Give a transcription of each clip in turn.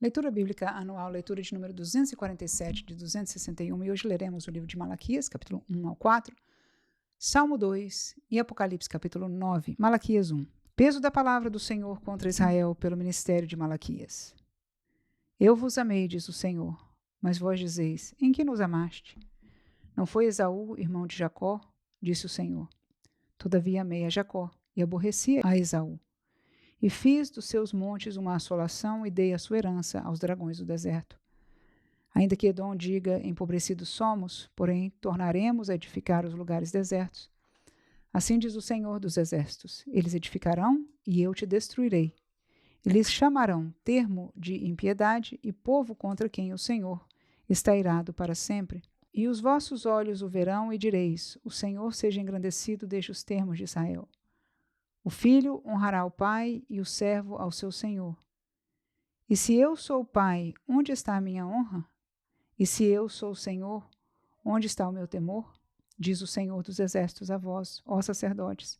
Leitura Bíblica Anual, leitura de número 247 de 261, e hoje leremos o livro de Malaquias, capítulo 1 ao 4, Salmo 2 e Apocalipse, capítulo 9. Malaquias 1. Peso da palavra do Senhor contra Israel pelo ministério de Malaquias. Eu vos amei, diz o Senhor, mas vós dizeis, em que nos amaste? Não foi Esaú, irmão de Jacó? Disse o Senhor. Todavia amei a Jacó e aborreci a Esaú. E fiz dos seus montes uma assolação e dei a sua herança aos dragões do deserto. Ainda que Edom diga, empobrecidos somos, porém tornaremos a edificar os lugares desertos. Assim diz o Senhor dos exércitos, eles edificarão e eu te destruirei. Eles chamarão termo de impiedade e povo contra quem o Senhor está irado para sempre. E os vossos olhos o verão e direis, o Senhor seja engrandecido desde os termos de Israel. O filho honrará o pai e o servo ao seu senhor. E se eu sou o pai, onde está a minha honra? E se eu sou o senhor, onde está o meu temor? Diz o Senhor dos exércitos a vós, ó sacerdotes,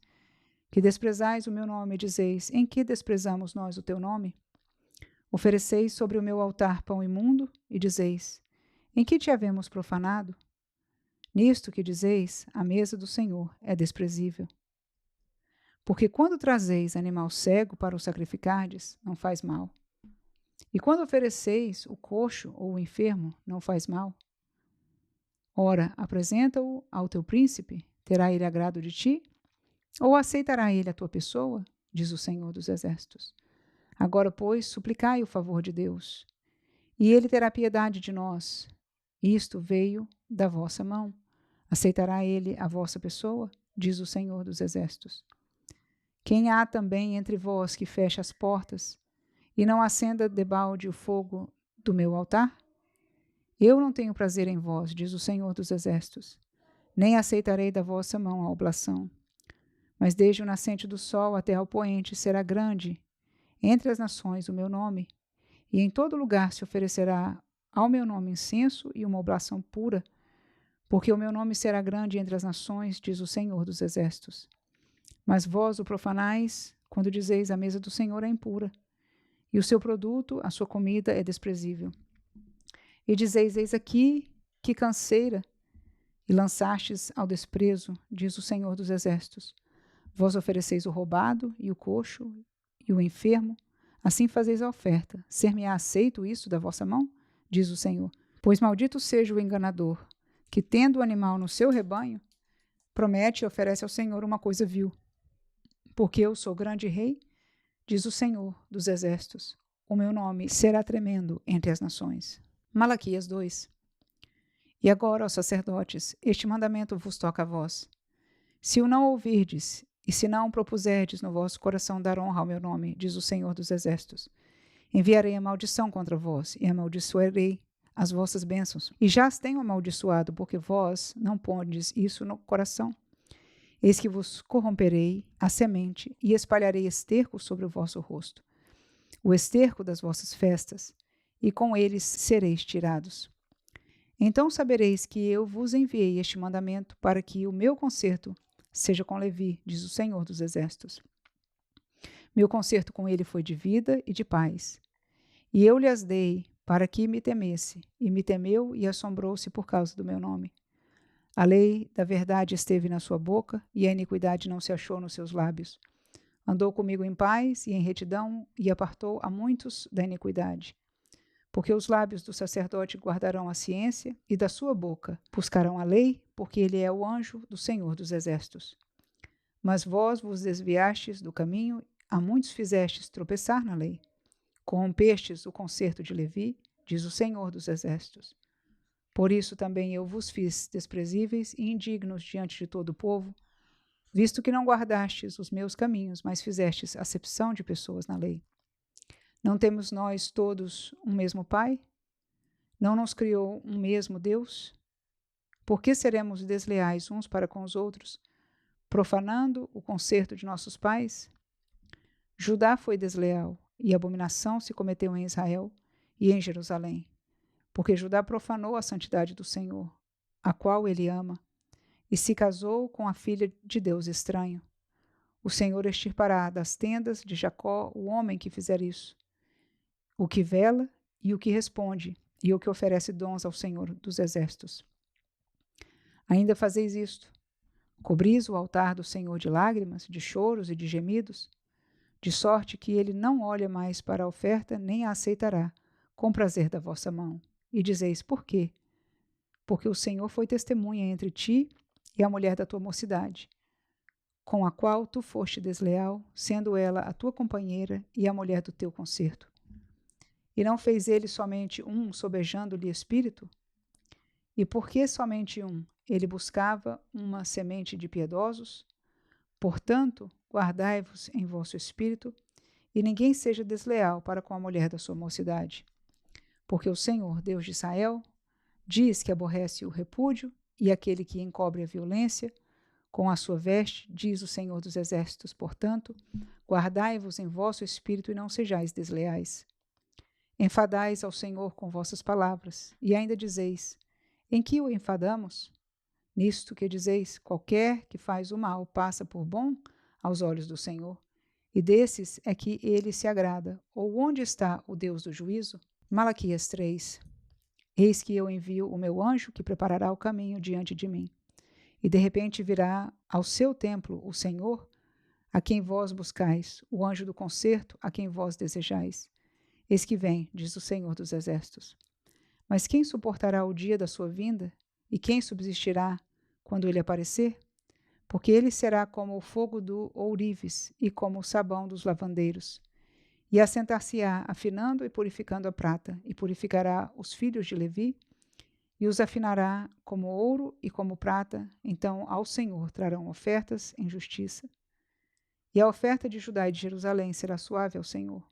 que desprezais o meu nome e dizeis, em que desprezamos nós o teu nome? Ofereceis sobre o meu altar pão imundo e dizeis, em que te havemos profanado? Nisto que dizeis, a mesa do Senhor é desprezível. Porque quando trazeis animal cego para o sacrificardes, não faz mal. E quando ofereceis o coxo ou o enfermo, não faz mal. Ora, apresenta-o ao teu príncipe, terá ele agrado de ti? Ou aceitará ele a tua pessoa? Diz o Senhor dos exércitos. Agora, pois, suplicai o favor de Deus, e ele terá piedade de nós. Isto veio da vossa mão. Aceitará ele a vossa pessoa? Diz o Senhor dos exércitos. Quem há também entre vós que feche as portas e não acenda debalde o fogo do meu altar? Eu não tenho prazer em vós, diz o Senhor dos exércitos, nem aceitarei da vossa mão a oblação. Mas desde o nascente do sol até ao poente será grande entre as nações o meu nome, e em todo lugar se oferecerá ao meu nome incenso e uma oblação pura, porque o meu nome será grande entre as nações, diz o Senhor dos exércitos. Mas vós o profanais, quando dizeis a mesa do Senhor é impura, e o seu produto, a sua comida, é desprezível. E dizeis, eis aqui, que canseira, e lançastes ao desprezo, diz o Senhor dos exércitos. Vós ofereceis o roubado, e o coxo, e o enfermo, assim fazeis a oferta. Ser-me-á aceito isso da vossa mão? Diz o Senhor. Pois maldito seja o enganador, que tendo o animal no seu rebanho, promete e oferece ao Senhor uma coisa vil. Porque eu sou grande rei, diz o Senhor dos exércitos, o meu nome será tremendo entre as nações. Malaquias 2. E agora, ó sacerdotes, este mandamento vos toca a vós. Se o não ouvirdes, e se não propuserdes no vosso coração dar honra ao meu nome, diz o Senhor dos exércitos, enviarei a maldição contra vós, e amaldiçoarei as vossas bênçãos. E já as tenho amaldiçoado, porque vós não pondes isso no coração. Eis que vos corromperei a semente e espalharei esterco sobre o vosso rosto, o esterco das vossas festas, e com eles sereis tirados. Então sabereis que eu vos enviei este mandamento para que o meu concerto seja com Levi, diz o Senhor dos exércitos. Meu concerto com ele foi de vida e de paz, e eu lhe as dei para que me temesse, e me temeu e assombrou-se por causa do meu nome. A lei da verdade esteve na sua boca, e a iniquidade não se achou nos seus lábios. Andou comigo em paz e em retidão, e apartou a muitos da iniquidade. Porque os lábios do sacerdote guardarão a ciência, e da sua boca buscarão a lei, porque ele é o anjo do Senhor dos exércitos. Mas vós vos desviastes do caminho, a muitos fizestes tropeçar na lei. Corrompestes o concerto de Levi, diz o Senhor dos exércitos. Por isso também eu vos fiz desprezíveis e indignos diante de todo o povo, visto que não guardastes os meus caminhos, mas fizestes acepção de pessoas na lei. Não temos nós todos um mesmo Pai? Não nos criou um mesmo Deus? Por que seremos desleais uns para com os outros, profanando o concerto de nossos pais? Judá foi desleal, e abominação se cometeu em Israel e em Jerusalém. Porque Judá profanou a santidade do Senhor, a qual ele ama, e se casou com a filha de Deus estranho. O Senhor extirpará das tendas de Jacó o homem que fizer isso. O que vela e o que responde, e o que oferece dons ao Senhor dos Exércitos. Ainda fazeis isto: cobris o altar do Senhor de lágrimas, de choros e de gemidos, de sorte que ele não olha mais para a oferta, nem a aceitará, com prazer da vossa mão. E dizeis: por quê? Porque o Senhor foi testemunha entre ti e a mulher da tua mocidade, com a qual tu foste desleal, sendo ela a tua companheira e a mulher do teu concerto. E não fez ele somente um, sobejando-lhe espírito? E por que somente um? Ele buscava uma semente de piedosos? Portanto, guardai-vos em vosso espírito, e ninguém seja desleal para com a mulher da sua mocidade. Porque o Senhor, Deus de Israel, diz que aborrece o repúdio e aquele que encobre a violência com a sua veste, diz o Senhor dos Exércitos. Portanto, guardai-vos em vosso espírito e não sejais desleais. Enfadais ao Senhor com vossas palavras, e ainda dizeis: em que o enfadamos? Nisto que dizeis: qualquer que faz o mal passa por bom aos olhos do Senhor, e desses é que ele se agrada. Ou onde está o Deus do juízo? Malaquias 3. Eis que eu envio o meu anjo que preparará o caminho diante de mim. E de repente virá ao seu templo o Senhor, a quem vós buscais, o anjo do concerto, a quem vós desejais. Eis que vem, diz o Senhor dos Exércitos. Mas quem suportará o dia da sua vinda? E quem subsistirá quando ele aparecer? Porque ele será como o fogo do ourives e como o sabão dos lavandeiros. E assentar-se-á, afinando e purificando a prata, e purificará os filhos de Levi, e os afinará como ouro e como prata. Então ao Senhor trarão ofertas em justiça. E a oferta de Judá e de Jerusalém será suave ao Senhor,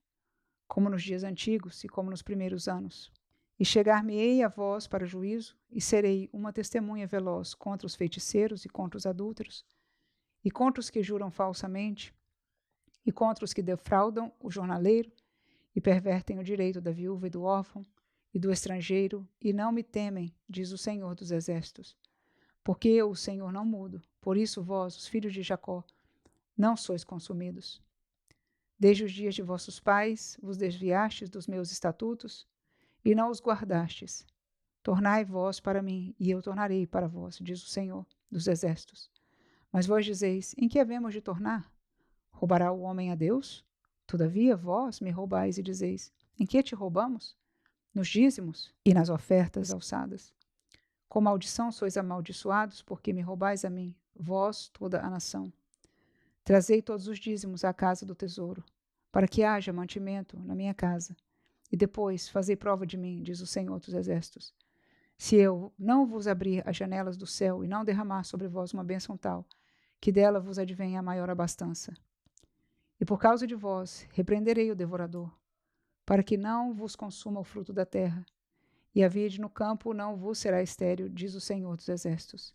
como nos dias antigos e como nos primeiros anos. E chegar-me-ei a vós para juízo, e serei uma testemunha veloz contra os feiticeiros e contra os adúlteros, e contra os que juram falsamente, e contra os que defraudam o jornaleiro, e pervertem o direito da viúva e do órfão, e do estrangeiro, e não me temem, diz o Senhor dos Exércitos. Porque eu, o Senhor, não mudo, por isso vós, os filhos de Jacó, não sois consumidos. Desde os dias de vossos pais vos desviastes dos meus estatutos, e não os guardastes. Tornai vós para mim, e eu tornarei para vós, diz o Senhor dos Exércitos. Mas vós dizeis: em que havemos de tornar? Roubará o homem a Deus? Todavia vós me roubais e dizeis: em que te roubamos? Nos dízimos e nas ofertas alçadas. Com maldição sois amaldiçoados, porque me roubais a mim, vós, toda a nação. Trazei todos os dízimos à casa do tesouro, para que haja mantimento na minha casa. E depois fazei prova de mim, diz o Senhor dos Exércitos. Se eu não vos abrir as janelas do céu e não derramar sobre vós uma bênção tal, que dela vos advenha a maior abastança. E por causa de vós repreenderei o devorador, para que não vos consuma o fruto da terra, e a vide no campo não vos será estéril, diz o Senhor dos Exércitos.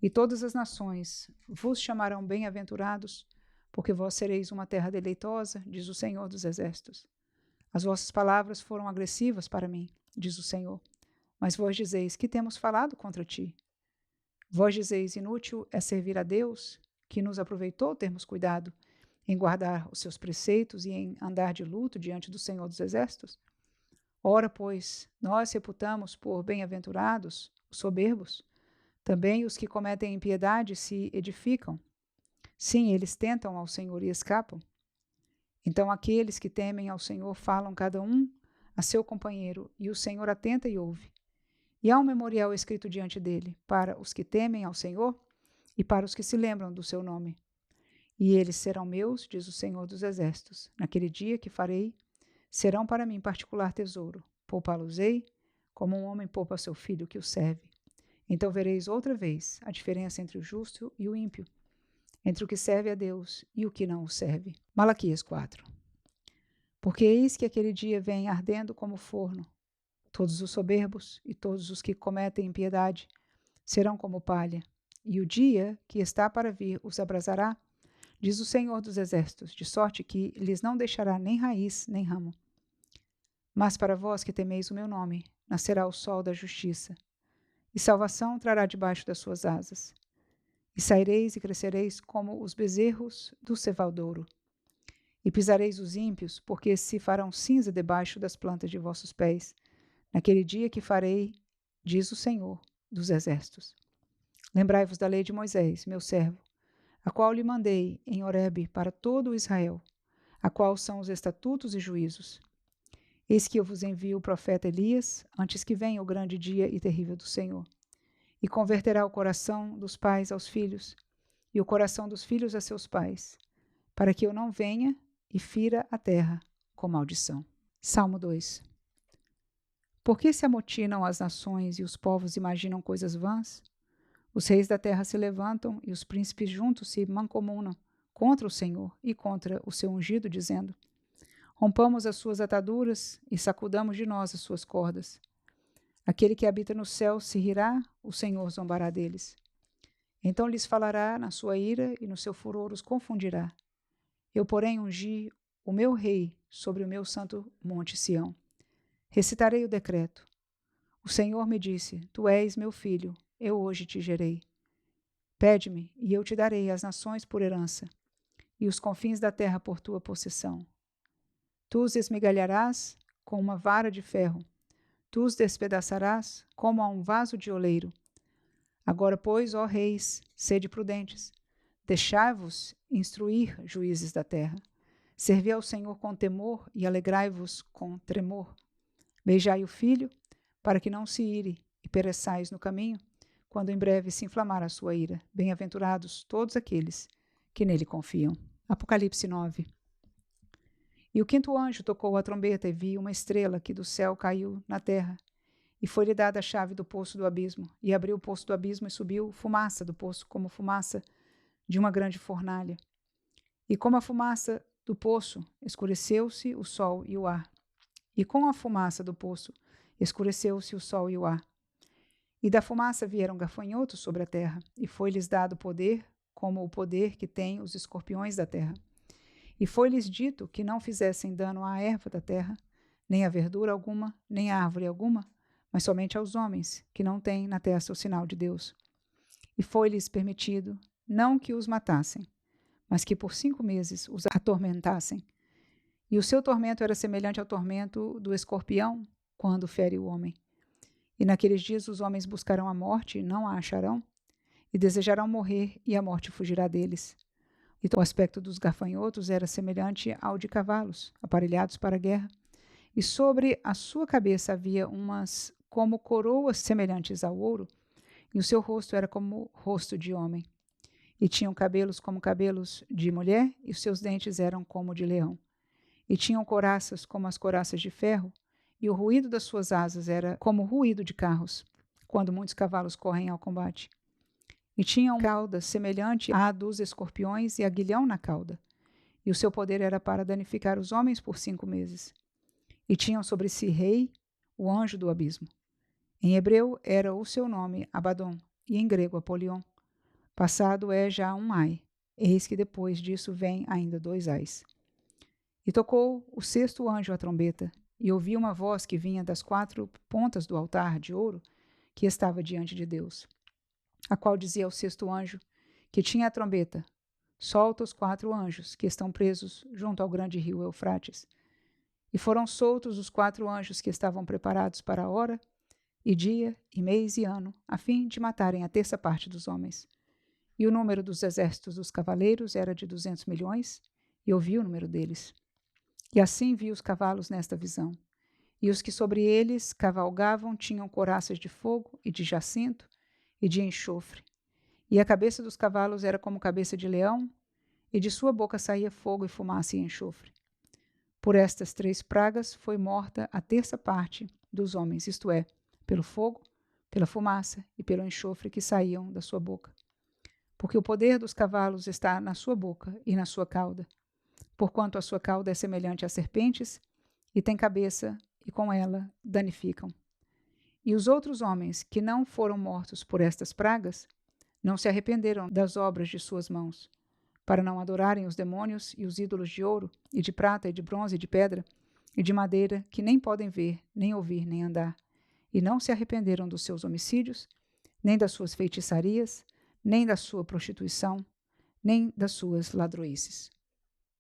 E todas as nações vos chamarão bem-aventurados, porque vós sereis uma terra deleitosa, diz o Senhor dos Exércitos. As vossas palavras foram agressivas para mim, diz o Senhor. Mas vós dizeis: que temos falado contra ti? Vós dizeis: inútil é servir a Deus, que nos aproveitou termos cuidado em guardar os seus preceitos e em andar de luto diante do Senhor dos Exércitos? Ora, pois, nós reputamos por bem-aventurados os soberbos. Também os que cometem impiedade se edificam. Sim, eles tentam ao Senhor e escapam. Então aqueles que temem ao Senhor falam cada um a seu companheiro, e o Senhor atenta e ouve. E há um memorial escrito diante dele, para os que temem ao Senhor e para os que se lembram do seu nome. E eles serão meus, diz o Senhor dos Exércitos. Naquele dia que farei, serão para mim particular tesouro. Poupá-los-ei, como um homem poupa seu filho que o serve. Então vereis outra vez a diferença entre o justo e o ímpio, entre o que serve a Deus e o que não o serve. Malaquias 4. Porque eis que aquele dia vem ardendo como forno. Todos os soberbos e todos os que cometem impiedade serão como palha. E o dia que está para vir os abrasará, diz o Senhor dos Exércitos, de sorte que lhes não deixará nem raiz nem ramo. Mas para vós que temeis o meu nome, nascerá o sol da justiça, e salvação trará debaixo das suas asas. E saireis e crescereis como os bezerros do cevaldouro. E pisareis os ímpios, porque se farão cinza debaixo das plantas de vossos pés, naquele dia que farei, diz o Senhor dos Exércitos. Lembrai-vos da lei de Moisés, meu servo, a qual lhe mandei em Horebe para todo o Israel, a qual são os estatutos e juízos. Eis que eu vos envio o profeta Elias, antes que venha o grande dia e terrível do Senhor, e converterá o coração dos pais aos filhos, e o coração dos filhos a seus pais, para que eu não venha e fira a terra com maldição. Salmo 2. Por que se amotinam as nações e os povos imaginam coisas vãs? Os reis da terra se levantam e os príncipes juntos se mancomunam contra o Senhor e contra o seu ungido, dizendo: rompamos as suas ataduras e sacudamos de nós as suas cordas. Aquele que habita no céu se rirá, o Senhor zombará deles. Então lhes falará na sua ira e no seu furor os confundirá. Eu, porém, ungi o meu rei sobre o meu santo monte Sião. Recitarei o decreto. O Senhor me disse: tu és meu filho, eu hoje te gerei. Pede-me, e eu te darei as nações por herança, e os confins da terra por tua possessão. Tu os esmigalharás com uma vara de ferro, tu os despedaçarás como a um vaso de oleiro. Agora, pois, ó reis, sede prudentes, deixai-vos instruir, juízes da terra. Servi ao Senhor com temor e alegrai-vos com tremor. Beijai o filho, para que não se ire e pereçais no caminho, quando em breve se inflamar a sua ira. Bem-aventurados todos aqueles que nele confiam. Apocalipse 9. E o quinto anjo tocou a trombeta e vi uma estrela que do céu caiu na terra. E foi-lhe dada a chave do poço do abismo. E abriu o poço do abismo e subiu fumaça do poço, como fumaça de uma grande fornalha. E como a fumaça do poço, escureceu-se o sol e o ar. E com a fumaça do poço, escureceu-se o sol e o ar. E da fumaça vieram gafanhotos sobre a terra, e foi-lhes dado poder, como o poder que têm os escorpiões da terra. E foi-lhes dito que não fizessem dano à erva da terra, nem a verdura alguma, nem a árvore alguma, mas somente aos homens, que não têm na testa o sinal de Deus. E foi-lhes permitido, não que os matassem, mas que por 5 meses os atormentassem. E o seu tormento era semelhante ao tormento do escorpião, quando fere o homem. E naqueles dias os homens buscarão a morte e não a acharão, e desejarão morrer, e a morte fugirá deles. E o aspecto dos gafanhotos era semelhante ao de cavalos, aparelhados para a guerra. E sobre a sua cabeça havia umas como coroas semelhantes ao ouro, e o seu rosto era como rosto de homem. E tinham cabelos como cabelos de mulher, e os seus dentes eram como de leão. E tinham couraças como as couraças de ferro, e o ruído das suas asas era como o ruído de carros, quando muitos cavalos correm ao combate. E tinham cauda semelhante à dos escorpiões e aguilhão na cauda. E o seu poder era para danificar os homens por 5 meses. E tinham sobre si rei, o anjo do abismo. Em hebreu era o seu nome Abaddon, e em grego Apolion. Passado é já um ai. Eis que depois disso vem ainda 2 ais. E tocou o 6º anjo a trombeta, e ouvi uma voz que vinha das 4 pontas do altar de ouro que estava diante de Deus, a qual dizia ao 6º anjo, que tinha a trombeta: solta os 4 anjos que estão presos junto ao grande rio Eufrates. E foram soltos os 4 anjos que estavam preparados para a hora, e dia, e mês e ano, a fim de matarem a 1/3 parte dos homens. E o número dos exércitos dos cavaleiros era de 200 milhões, e ouvi o número deles. E assim vi os cavalos nesta visão. E os que sobre eles cavalgavam tinham couraças de fogo e de jacinto e de enxofre. E a cabeça dos cavalos era como cabeça de leão, e de sua boca saía fogo e fumaça e enxofre. Por estas 3 pragas foi morta a 1/3 parte dos homens, isto é, pelo fogo, pela fumaça e pelo enxofre que saíam da sua boca. Porque o poder dos cavalos está na sua boca e na sua cauda, porquanto a sua cauda é semelhante a serpentes, e tem cabeça, e com ela danificam. E os outros homens que não foram mortos por estas pragas, não se arrependeram das obras de suas mãos, para não adorarem os demônios e os ídolos de ouro, e de prata, e de bronze, e de pedra, e de madeira, que nem podem ver, nem ouvir, nem andar. E não se arrependeram dos seus homicídios, nem das suas feitiçarias, nem da sua prostituição, nem das suas ladroices.